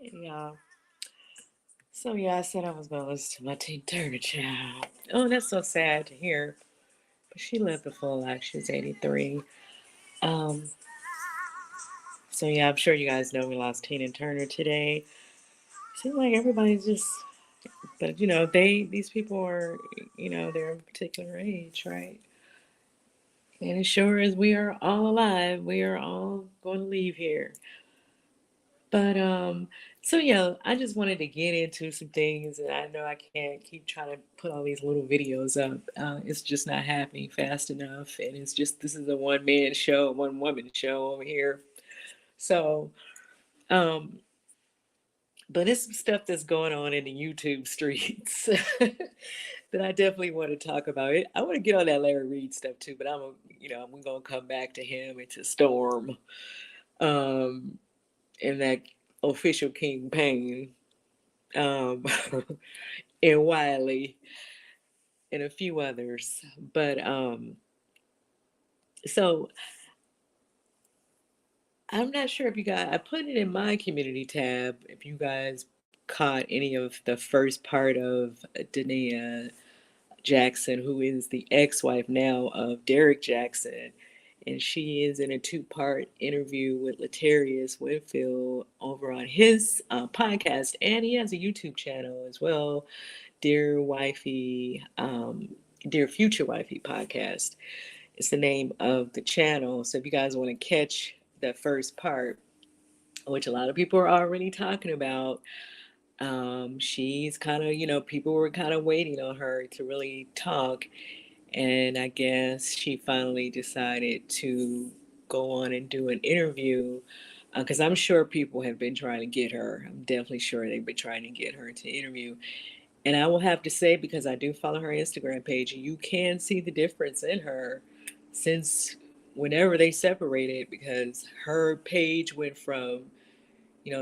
Yeah. So yeah, I said I was gonna listen to my Tina Turner child. Oh, that's so sad to hear. But she lived a full life. She was 83. Um, so yeah, I'm sure you guys know we lost Tina Turner today. Seems like everybody's just, but these people are, they're of a particular age, right? And as sure as we are all alive, we are all going to leave here. But so yeah, I just wanted to get into some things, and I know I can't keep trying to put all these little videos up. It's just not happening fast enough, and it's just this is a one man show, one woman show over here. So, um, but it's some stuff that's going on in the YouTube streets that I definitely want to talk about. It. I want to get on that Larry Reed stuff too, but I'm gonna come back to him and to Storm, um, and that official King Payne. um, and Wiley and a few others. But so I'm not sure if you guys, I put it in my community tab. If you guys caught any of the first part of Dania Jaxn, who is the ex-wife now of Derek Jaxn. And she is in a two-part interview with Latarius Winfield over on his podcast, and he has a YouTube channel as well, Dear Wifey, Dear Future Wifey podcast. It's the name of the channel. So if you guys want to catch the first part, which a lot of people are already talking about, she's kind of, people were kind of waiting on her to really talk. And I guess she finally decided to go on and do an interview because I'm sure people have been trying to get her. I'm definitely sure they've been trying to get her to interview. And I will have to say, because I do follow her Instagram page, you can see the difference in her since whenever they separated, because her page went from,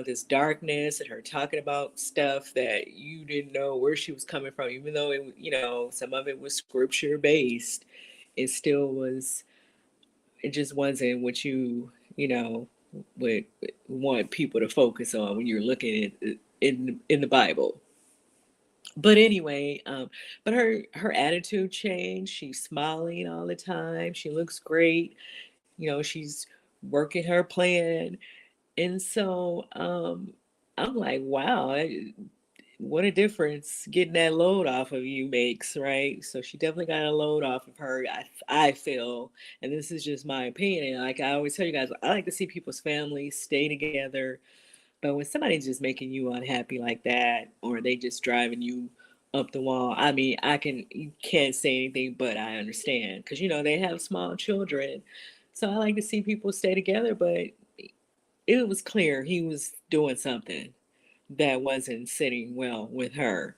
this darkness and her talking about stuff that you didn't know where she was coming from, even though some of it was scripture based, it still was, it just wasn't what would want people to focus on when you're looking at in the Bible. But anyway, but her attitude changed. She's smiling all the time. She looks great. She's working her plan, and so I'm like, wow, what a difference getting that load off of you makes, right? So she definitely got a load off of her. I feel, and this is just my opinion. Like I always tell you guys, I like to see people's families stay together. But when somebody's just making you unhappy like that, or they just driving you up the wall, I mean, you can't say anything, but I understand because they have small children. So I like to see people stay together, but it was clear he was doing something that wasn't sitting well with her.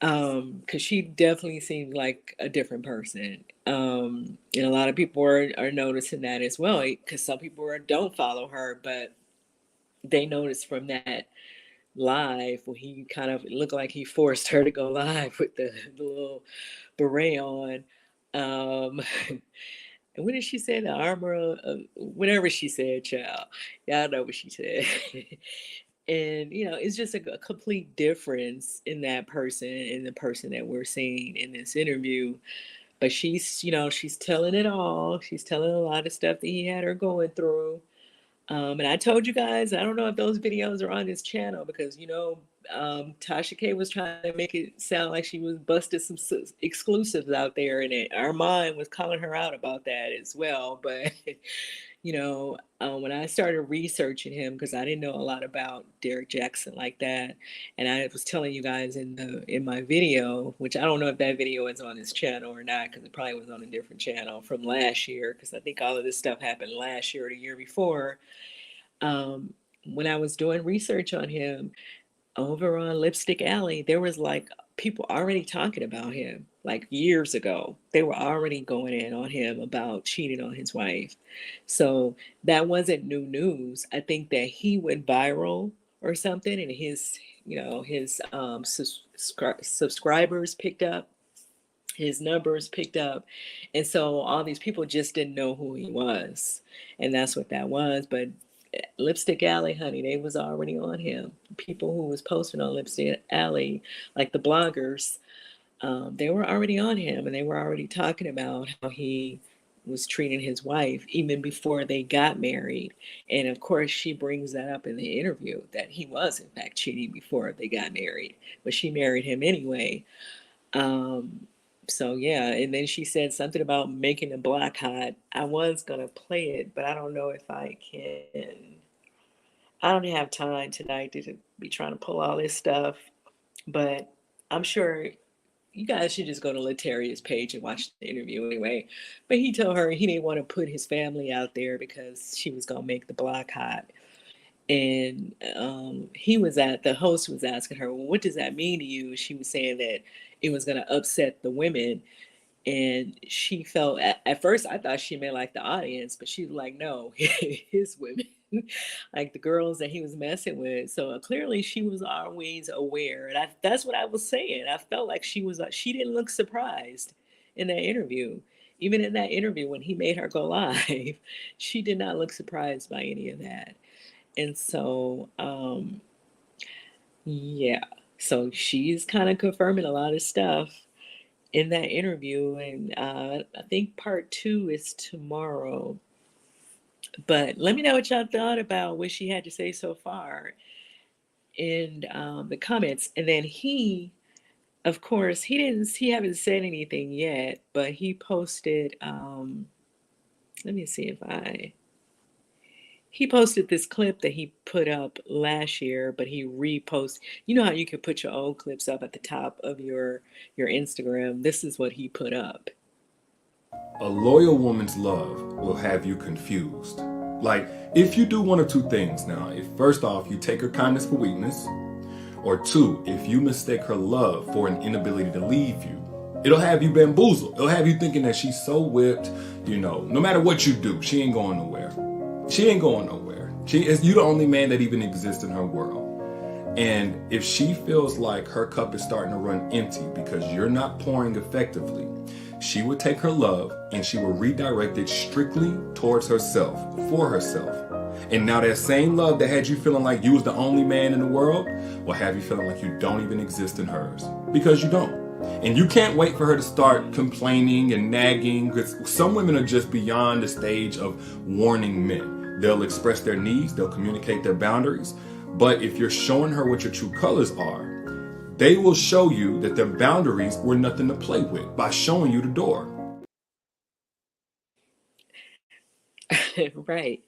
Because she definitely seemed like a different person. And a lot of people are noticing that as well, because some people don't follow her, but they noticed from that live when he kind of looked like he forced her to go live with the little beret on. Um, and what did she say? The armor, whatever she said, child. Y'all know what she said. And it's just a complete difference in that person and the person that we're seeing in this interview. But she's telling it all. She's telling a lot of stuff that he had her going through. And I told you guys, I don't know if those videos are on his channel because, Tasha K was trying to make it sound like she was busted some exclusives out there, and Armon was calling her out about that as well. But, when I started researching him, because I didn't know a lot about Derek Jaxn like that, and I was telling you guys in my video, which I don't know if that video is on his channel or not, because it probably was on a different channel from last year, because I think all of this stuff happened last year or the year before. um, when I was doing research on him over on Lipstick Alley, there was like people already talking about him like years ago. They were already going in on him about cheating on his wife. So that wasn't new news. I think that he went viral or something, and his subscribers picked up, his numbers picked up, and so all these people just didn't know who he was, and that's what that was. But Lipstick Alley, honey, they was already on him. People who was posting on Lipstick Alley, like the bloggers, they were already on him, and they were already talking about how he was treating his wife even before they got married. And of course, she brings that up in the interview that he was, in fact, cheating before they got married, but she married him anyway. Um, so yeah, and then she said something about making the block hot. I was gonna play it, but I don't know if I can. I don't have time tonight to be trying to pull all this stuff, but I'm sure you guys should just go to Lataria's page and watch the interview anyway. But he told her he didn't want to put his family out there because she was gonna make the block hot. And the host was asking her, well, what does that mean to you? She was saying that it was gonna upset the women, and she felt at first I thought she meant like the audience, but she was like, no, his women, like the girls that he was messing with. So clearly she was always aware, and that's what I was saying. I felt like she didn't look surprised in that interview. Even in that interview when he made her go live, she did not look surprised by any of that. And so yeah, so she's kind of confirming a lot of stuff in that interview, and I think part two is tomorrow. But let me know what y'all thought about what she had to say so far in the comments. And then he, of course, he haven't said anything yet, but he posted. Let me see if I. He posted this clip that he put up last year, but he reposted. You know how you can put your old clips up at the top of your Instagram. This is what he put up. A loyal woman's love will have you confused. Like, if you do one of two things now, if first off, you take her kindness for weakness, or two, if you mistake her love for an inability to leave you, it'll have you bamboozled. It'll have you thinking that she's so whipped, no matter what you do, she ain't going nowhere. She ain't going nowhere. You the only man that even exists in her world. And if she feels like her cup is starting to run empty because you're not pouring effectively, she would take her love and she will redirect it strictly towards herself, for herself. And now that same love that had you feeling like you was the only man in the world will have you feeling like you don't even exist in hers. Because you don't. And you can't wait for her to start complaining and nagging, because some women are just beyond the stage of warning men. They'll express their needs, they'll communicate their boundaries. But if you're showing her what your true colors are, they will show you that their boundaries were nothing to play with by showing you the door. Right.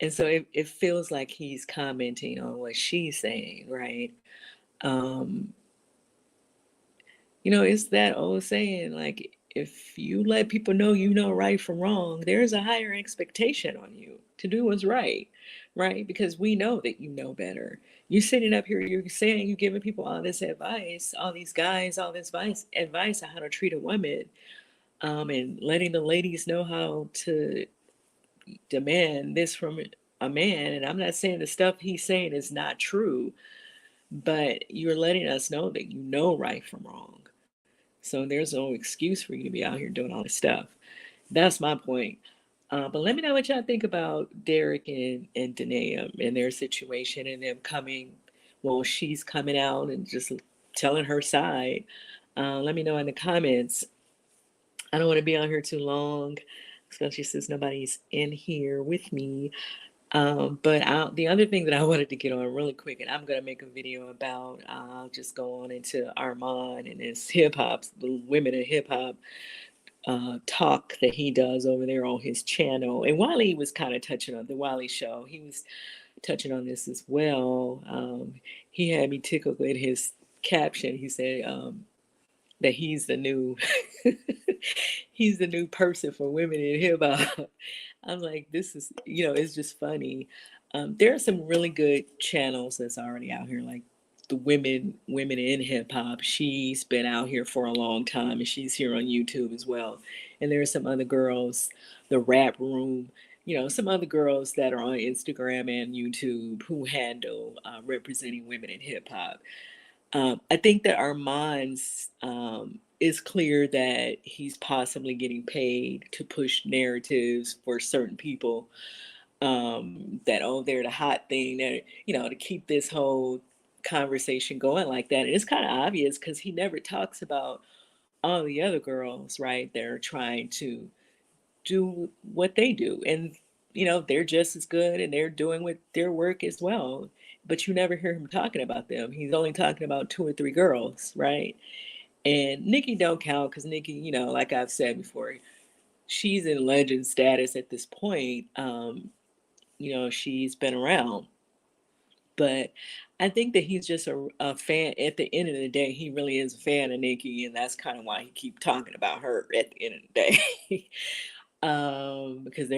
And so it feels like he's commenting on what she's saying, right? Um, it's that old saying, like, if you let people know you know right from wrong, there's a higher expectation on you to do what's right, right? Because we know that you know better. You sitting up here, you're saying you're giving people all this advice, all these guys, all this advice on how to treat a woman, and letting the ladies know how to demand this from a man. And I'm not saying the stuff he's saying is not true, but you're letting us know that you know right from wrong. So there's no excuse for you to be out here doing all this stuff. That's my point. But let me know what y'all think about Derek and Danae and their situation and them coming. Well, she's coming out and just telling her side. Let me know in the comments. I don't want to be on here too long, especially since nobody's in here with me. But the other thing that I wanted to get on really quick, and I'm gonna make a video about, I'll just go on into Armon and his hip hop, the women in hip hop talk that he does over there on his channel. And Wiley was kind of touching on the Wiley show. He was touching on this as well. He had me tickled with his caption. He said that he's the new he's the new person for women in hip hop. I'm like, this is, it's just funny. There are some really good channels that's already out here, like the women in hip hop. She's been out here for a long time, and she's here on YouTube as well. And there are some other girls, the rap room, some other girls that are on Instagram and YouTube who handle representing women in hip hop. I think that Armand's is clear that he's possibly getting paid to push narratives for certain people. that, oh, they're the hot thing, that, to keep this whole conversation going like that. And it's kind of obvious because he never talks about all the other girls, right? They're trying to do what they do. And, they're just as good and they're doing with their work as well. But you never hear him talking about them. He's only talking about two or three girls, right? And Nikki don't count because Nikki, like I've said before, she's in legend status at this point. She's been around. But I think that he's just a fan. At the end of the day, he really is a fan of Nikki, and that's kind of why he keep talking about her at the end of the day. Because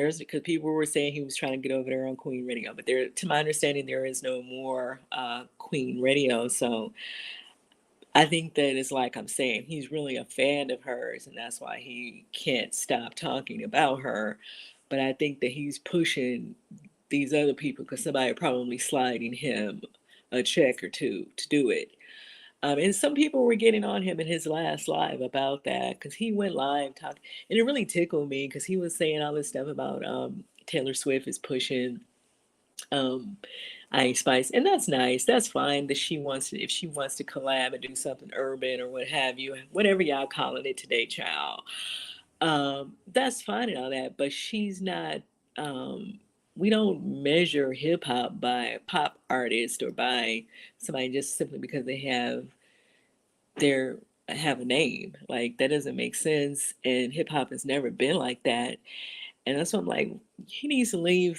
people were saying he was trying to get over there on Queen Radio, but there, to my understanding, there is no more Queen Radio. So I think that it's like I'm saying, he's really a fan of hers, and that's why he can't stop talking about her. But I think that he's pushing these other people because somebody probably sliding him a check or two to do it. And some people were getting on him in his last live about that because he went live talking, and it really tickled me because he was saying all this stuff about Taylor Swift is pushing um, Ice Spice, and that's nice. That's fine that she wants to, if she wants to collab and do something urban or what have you, whatever y'all calling it today, child. That's fine and all that, but she's not. We don't measure hip hop by a pop artist or by somebody just simply because they their have a name. Like that doesn't make sense. And hip hop has never been like that. And that's what I'm like, he needs to leave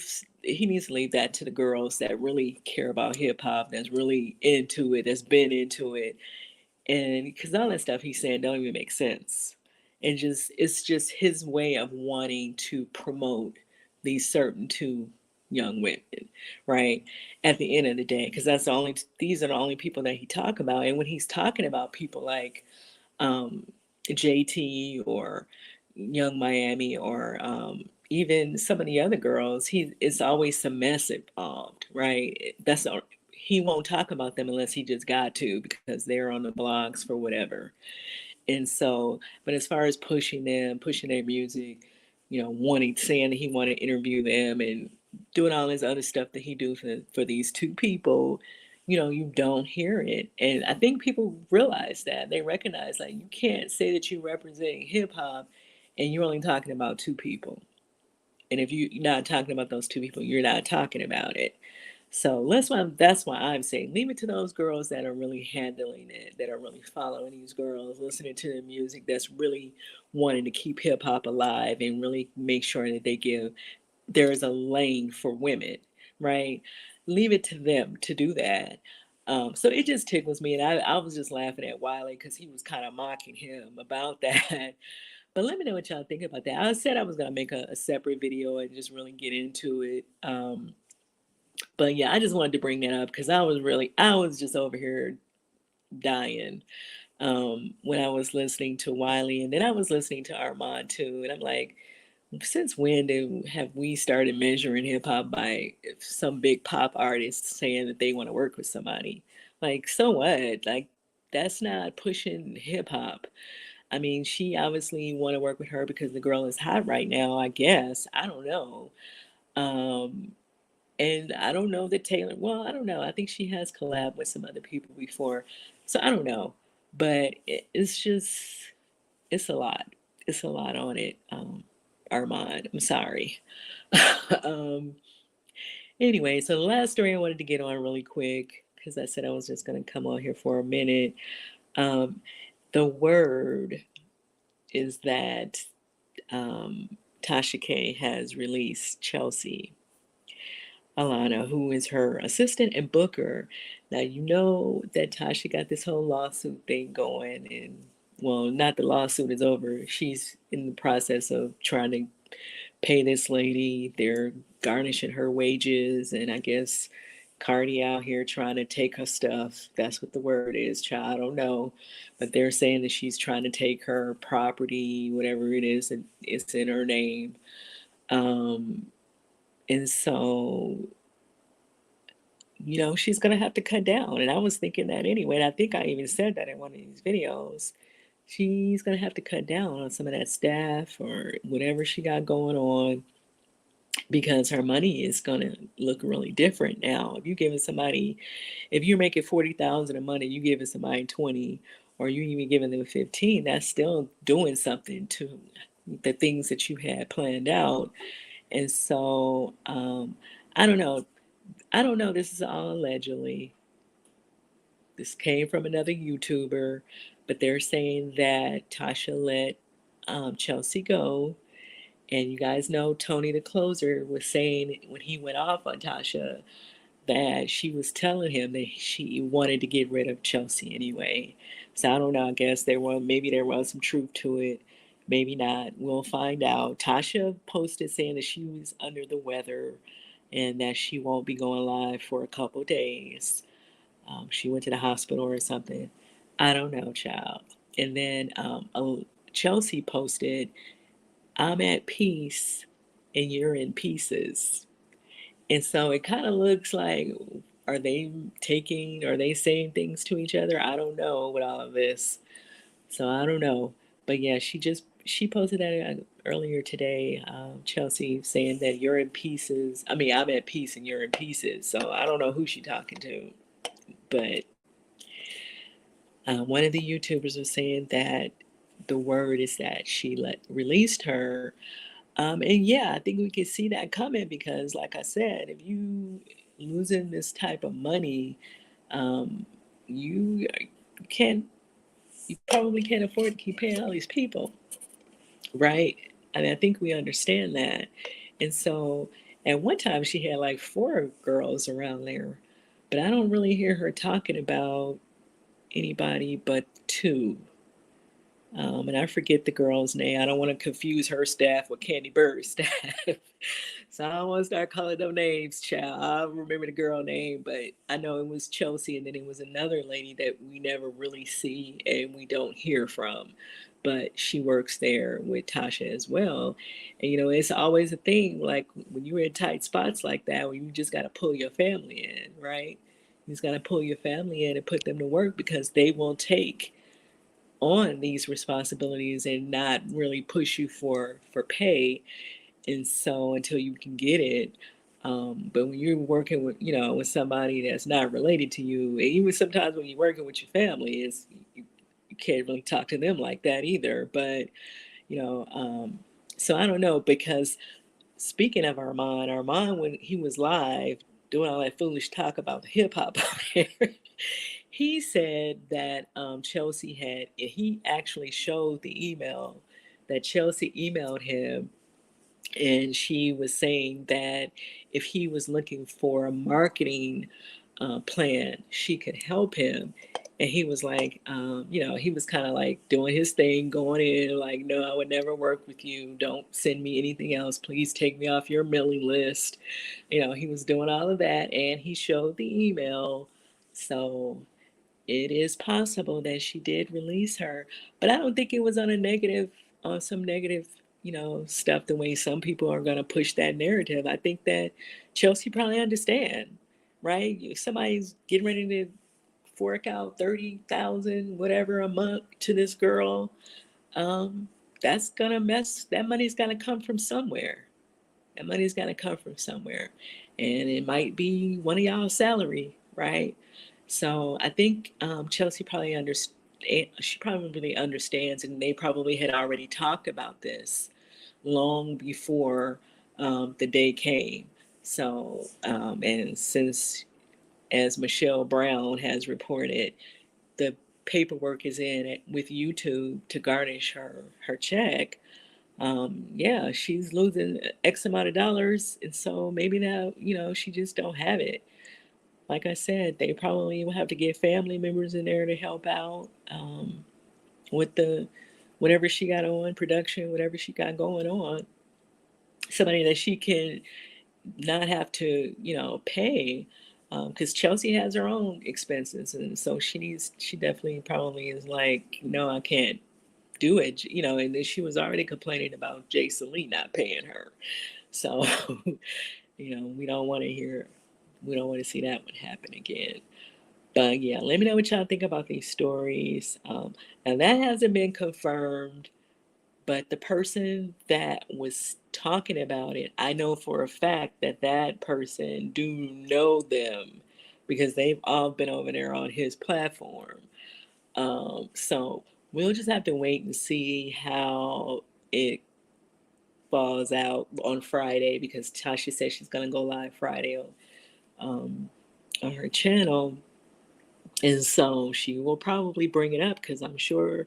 that to the girls that really care about hip hop, that's really into it, that's been into it. And because all that stuff he's saying don't even make sense. And just it's just his way of wanting to promote these certain two young women, right? At the end of the day, because these are the only people that he talk about. And when he's talking about people like um, JT or Young Miami or even some of the other girls, he it's always some mess involved, right? He won't talk about them unless he just got to because they're on the blogs for whatever. And so, but as far as pushing them, pushing their music, wanting saying that he wanted to interview them and doing all this other stuff that he do for these two people, you don't hear it. And I think people realize that. They recognize like you can't say that you're representing hip hop and you're only talking about two people. And if you're not talking about those two people, you're not talking about it. So that's why I'm saying leave it to those girls that are really handling it, that are really following these girls, listening to the music, that's really wanting to keep hip hop alive and really make sure that there is a lane for women, right? Leave it to them to do that. So it just tickles me, and I was just laughing at Wiley because he was kind of mocking him about that. But let me know what y'all think about that. I said I was gonna make a separate video and just really get into it. But yeah, I just wanted to bring that up because I was just over here dying when I was listening to Wiley, and then I was listening to Armon too, and I'm like, since when have we started measuring hip hop by some big pop artist saying that they want to work with somebody? Like, so what? Like, that's not pushing hip hop. I mean, she obviously want to work with her because the girl is hot right now, I guess. I don't know. Um, and I don't know that Taylor, well, I don't know. I think she has collabed with some other people before. So I don't know. But it's just, it's a lot. It's a lot on it. Armand, I'm sorry. um, anyway, so the last story I wanted to get on really quick, because I said I was just going to come on here for a minute. Um, the word is that Tasha K has released Chelsea Alana, who is her assistant and booker. Now, you know that Tasha got this whole lawsuit thing going, and well, not the lawsuit is over. She's in the process of trying to pay this lady. They're garnishing her wages, and I guess Cardi out here trying to take her stuff. That's what the word is, child. I don't know. But they're saying that she's trying to take her property, whatever it is, and it's in her name. Um, and so she's going to have to cut down. And I was thinking that anyway. And I think I even said that in one of these videos. She's going to have to cut down on some of that staff or whatever she got going on. because her money is gonna look really different now. If you giving somebody, if you're making 40,000 a month, you giving somebody 20, or you even giving them 15, that's still doing something to the things that you had planned out. And so, I don't know. I don't know. This is all allegedly. This came from another YouTuber, but they're saying that Tasha let Chelsea go. And you guys know Tony the closer was saying when he went off on Tasha that she was telling him that she wanted to get rid of Chelsea anyway. So I don't know. I guess maybe there was some truth to it, maybe not. We'll find out. Tasha posted saying that she was under the weather and that she won't be going live for a couple days. She went to the hospital or something. I don't know, child. And then Chelsea posted, "I'm at peace and you're in pieces." And so it kind of looks like, are they saying things to each other? I don't know with all of this. So I don't know. But yeah, she posted that earlier today, Chelsea, saying that you're in pieces. I mean, I'm at peace and you're in pieces. So I don't know who she talking to. But one of the YouTubers was saying that the word is that she released her. And yeah, I think we can see that coming because, like I said, if you losing this type of money, um, you can't, you probably can't afford to keep paying all these people, right? I mean, I think we understand that. And so, at one time, she had like four girls around there, but I don't really hear her talking about anybody but two. And I forget the girl's name. I don't want to confuse her staff with Candy Bird's staff. So I don't want to start calling them names, child. I don't remember the girl name, but I know it was Chelsea, and then it was another lady that we never really see and we don't hear from. But she works there with Tasha as well. And it's always a thing, like when you're in tight spots like that, where you just got to pull your family in, right? You just got to pull your family in and put them to work because they will take on these responsibilities and not really push you for pay, and so until you can get it. But when you're working with with somebody that's not related to you, and even sometimes when you're working with your family, is you can't really talk to them like that either. But you know so I don't know, because speaking of Armon, when he was live doing all that foolish talk about hip hop, he said that Chelsea he actually showed the email that Chelsea emailed him, and she was saying that if he was looking for a marketing plan, she could help him. And he was like, he was kind of like doing his thing, going in like, no, I would never work with you. Don't send me anything else. Please take me off your mailing list. He was doing all of that, and he showed the email. So it is possible that she did release her, but I don't think it was on some negative, stuff, the way some people are going to push that narrative. I think that Chelsea probably understand, right? If somebody's getting ready to fork out 30,000 whatever a month to this girl, um, that money's gonna come from somewhere. That money's got to come from somewhere. And it might be one of y'all's salary, right? So I think Chelsea probably understands. She probably really understands, and they probably had already talked about this long before the day came. So, and since, as Michelle Brown has reported, the paperwork is in with YouTube to garnish her check. Yeah, she's losing X amount of dollars, and so maybe now, she just don't have it. Like I said, they probably will have to get family members in there to help out with the whatever she got on production, whatever she got going on. Somebody that she can not have to, pay, because Chelsea has her own expenses, and so she definitely probably is like, no, I can't do it, and then she was already complaining about Jason Lee not paying her. So, we don't want to we don't want to see that one happen again. But yeah, let me know what y'all think about these stories. And that hasn't been confirmed, but the person that was talking about it, I know for a fact that that person do know them because they've all been over there on his platform. So we'll just have to wait and see how it falls out on Friday because Tasha said she's gonna go live Friday um, on her channel, and so she will probably bring it up because I'm sure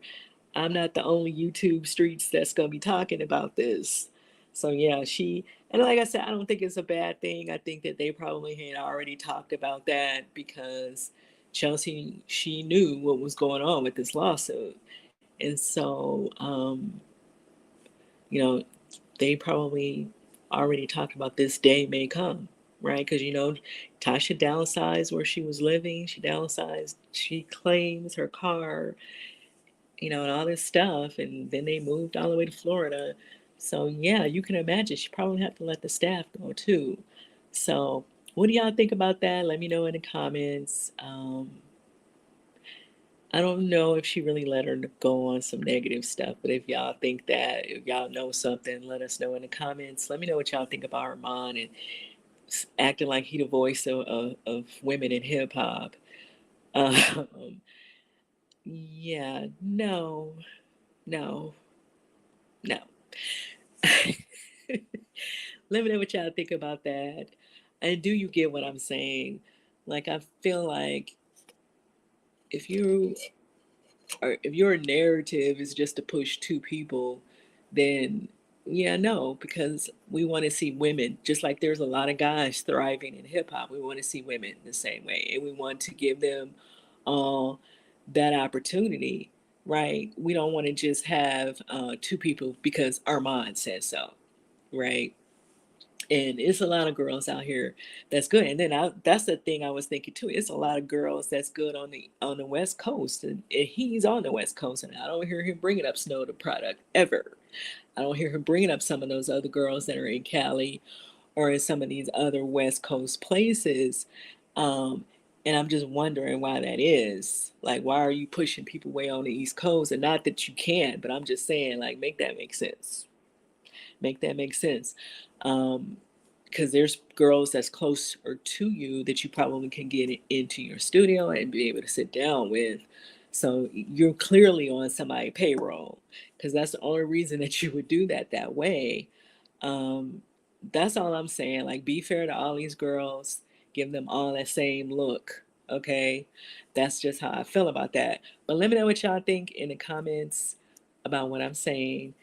I'm not the only YouTube streets that's gonna be talking about this. So yeah, and like I said, I don't think it's a bad thing. I think that they probably had already talked about that because Chelsea, she knew what was going on with this lawsuit. And so, you know, they probably already talked about this day may come, right? Because, Tasha downsized where she was living. She downsized, she claims her car, and all this stuff. And then they moved all the way to Florida. So, yeah, you can imagine she probably had to let the staff go too. So, what do y'all think about that? Let me know in the comments. I don't know if she really let her go on some negative stuff, but if y'all think that, if y'all know something, let us know in the comments. Let me know what y'all think about Armon and acting like he the voice of women in hip hop. Um, yeah, no, no, no. Let me know what y'all think about that. And do you get what I'm saying? Like, I feel like if you or if your narrative is just to push two people, then yeah, no, because we want to see women, just like there's a lot of guys thriving in hip hop. We want to see women the same way, and we want to give them all that opportunity, right? We don't want to just have two people because Armand says so, right? And it's a lot of girls out here that's good. And then that's the thing I was thinking too. It's a lot of girls that's good on the West Coast, and he's on the West Coast, and I don't hear him bringing up Snow the Product ever. I don't hear him bringing up some of those other girls that are in Cali or in some of these other West Coast places. Um, and I'm just wondering why that is. Like, why are you pushing people way on the East Coast? And not that you can, but I'm just saying, like, make that make sense. Make that make sense. Because there's girls that's closer to you that you probably can get into your studio and be able to sit down with. So you're clearly on somebody's payroll because that's the only reason that you would do that way. Um, that's all I'm saying. Like, be fair to all these girls, give them all that same look. Okay, that's just how I feel about that. But let me know what y'all think in the comments about what I'm saying.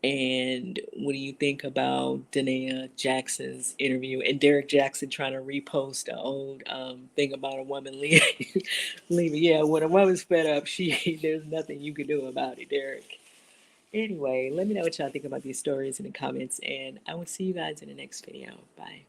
And what do you think about Danae Jackson's interview and Derek Jackson trying to repost the old thing about a woman leaving? Leaving? Yeah, when a woman's fed up, there's nothing you can do about it, Derek. Anyway, let me know what y'all think about these stories in the comments, and I will see you guys in the next video. Bye.